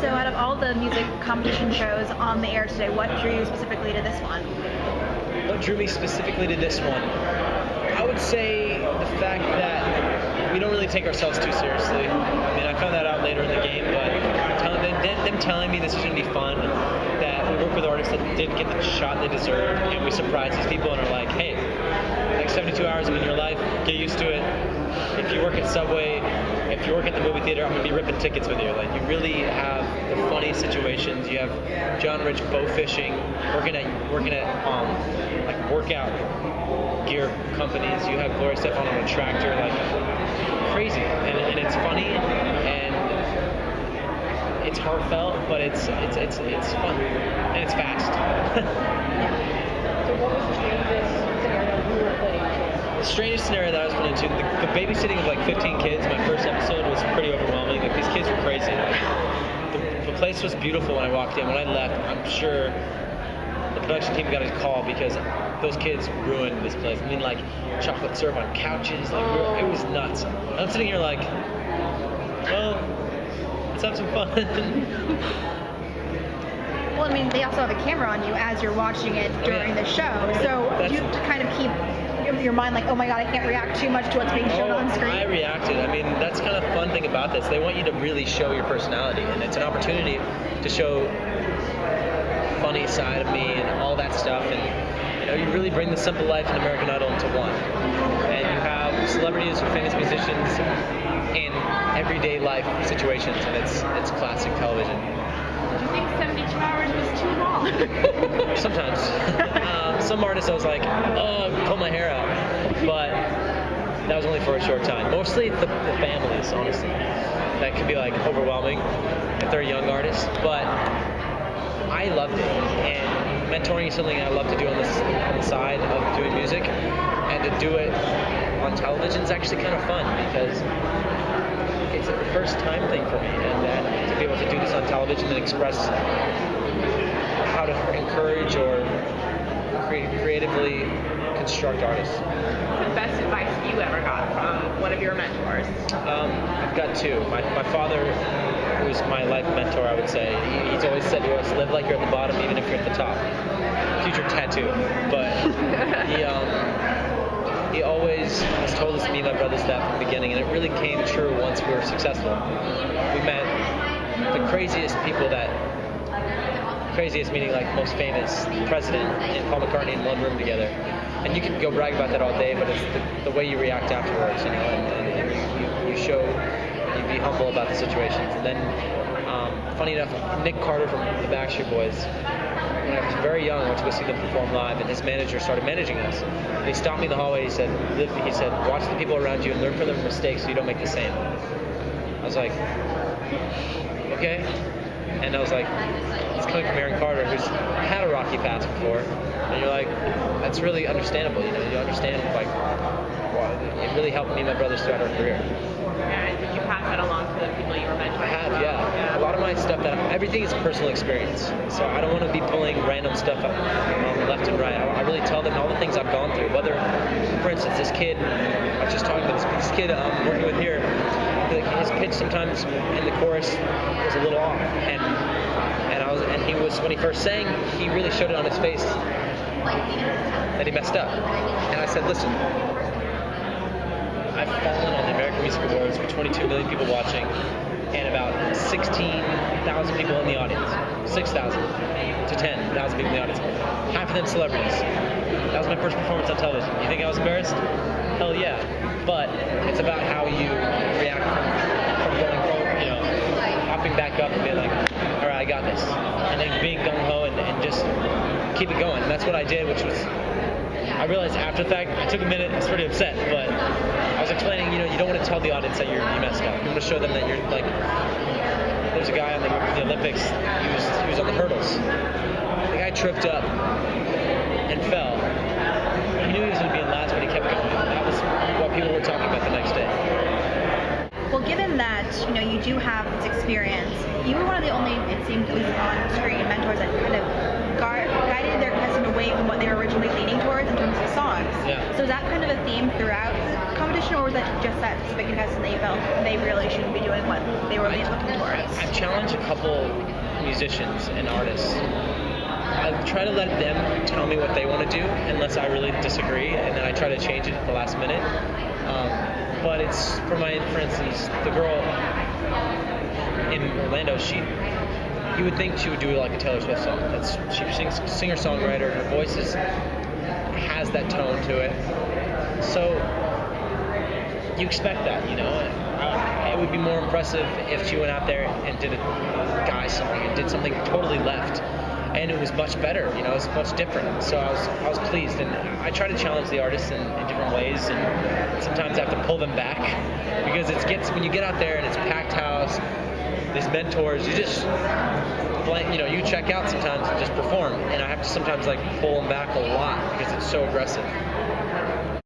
So out of all the music competition shows on the air today, what drew you specifically to this one? What drew me specifically to this one? I would say the fact that we don't really take ourselves too seriously. I mean, I found that out later in the game, but them telling me this is going to be fun, that we work with artists that didn't get the shot they deserve, and we surprise these people and are like, hey, like 72 hours in your life, get used to it. If you work at Subway, if you work at the movie theater, I'm going to be ripping tickets with you. Like, you really have the funny situations. You have John Rich bow fishing, working at like workout gear companies. You have Gloria Stefan on a tractor, like crazy, and it's funny and it's heartfelt, but it's fun and it's fast. So what was the strangest scenario you were put into? The strangest scenario that I was put into, the babysitting of like 15 kids, my first episode was pretty overwhelming. Like, these kids were crazy. Like, the place was beautiful when I walked in. When I left, I'm sure the production team got a call because those kids ruined this place. I mean, like, chocolate syrup on couches, like, it was nuts. I'm sitting here like, well, let's have some fun. Well, I mean, they also have a camera on you as you're watching it during the show, so you kind of keep your mind like, oh my god, I can't react too much to what's being shown on screen. I reacted. I mean, that's kind of the fun thing about this. They want you to really show your personality, and it's an opportunity to show funny side of me and all that stuff, and you know, you really bring the simple life and American Idol into one. And you have celebrities or famous musicians in everyday life situations, and it's classic television. Do you think 72 hours was too long? Sometimes. Some artists I was like, oh, pull my hair out. But that was only for a short time. Mostly the families, honestly. That could be like overwhelming if they're a young artist. But I loved it. And mentoring is something I love to do on the side of doing music. And to do it on television is actually kind of fun because it's a first time thing for me. And to be able to do this on television and express how to encourage or creatively construct artists. The best advice you ever got from one of your mentors? I've got two. My father, who is my life mentor, I would say, he's always said to us, live like you're at the bottom even if you're at the top. Future tattoo. But he always has told us, me and my brothers, that from the beginning, and it really came true once we were successful. We met the craziest people craziest meaning like most famous, the president and Paul McCartney in one room together. And you can go brag about that all day, but it's the way you react afterwards, you know, and you show, you be humble about the situations. And then, funny enough, Nick Carter from the Backstreet Boys, when I was very young, I went to go see them perform live, and his manager started managing us. And he stopped me in the hallway, he said, watch the people around you and learn from their mistakes so you don't make the same. I was like, okay. And I was like, it's coming from Aaron Carter, who's had a rocky past before. And you're like, that's really understandable, you know, you understand, like, well, it really helped me and my brothers throughout our career. Yeah, did you pass that along to the people you were mentoring? I have, yeah. A lot of my stuff, everything is personal experience. So I don't want to be pulling random stuff up left and right. I really tell them all the things I've gone through. Whether, for instance, this kid, I was just talking about this kid I'm working with here, his pitch sometimes in the chorus was a little off. And he was, when he first sang, he really showed it on his face that he messed up. And I said, listen, I've fallen on the American Music Awards with 22 million people watching and about 16,000 people in the audience. 6,000 to 10,000 people in the audience. Half of them celebrities. That was my first performance on television. You think I was embarrassed? Hell yeah. But it's about how you react from going forward, you know, hopping back up and being like, all right, I got this. And then being gung-ho and just keep it going. And that's what I did, which was, I realized after the fact, it took a minute, I was pretty upset, but I was explaining, you know, you don't want to tell the audience that you messed up. You want to show them that you're like, there's a guy on the Olympics, he was on the hurdles. The guy tripped up and fell. He knew he was going to be in last, but he kept going. That was what people were talking about the next day. Well, given that, you know, you do have this experience, you were one of the only, it seemed, at least on screen, mentors that kind of guided their contestant away from what they were originally leaning towards in terms tones of songs. Yeah. So is that kind of a theme throughout the competition, or was that just that specific contestant that you felt they really shouldn't be doing what they were looking towards? I've challenged a couple musicians and artists. I try to let them tell me what they want to do unless I really disagree, and then I try to change it at the last minute. But it's, for instance, the girl in Orlando, you would think she would do like a Taylor Swift song. She sings singer-songwriter, her voice has that tone to it. So you expect that, you know. It would be more impressive if she went out there and did a guy song and did something totally left. And it was much better, you know, it was much different. So I was pleased, and I try to challenge the artists in different ways, and sometimes I have to pull them back because when you get out there and it's packed house, these mentors, you just you check out sometimes and just perform, and I have to sometimes like pull them back a lot because it's so aggressive.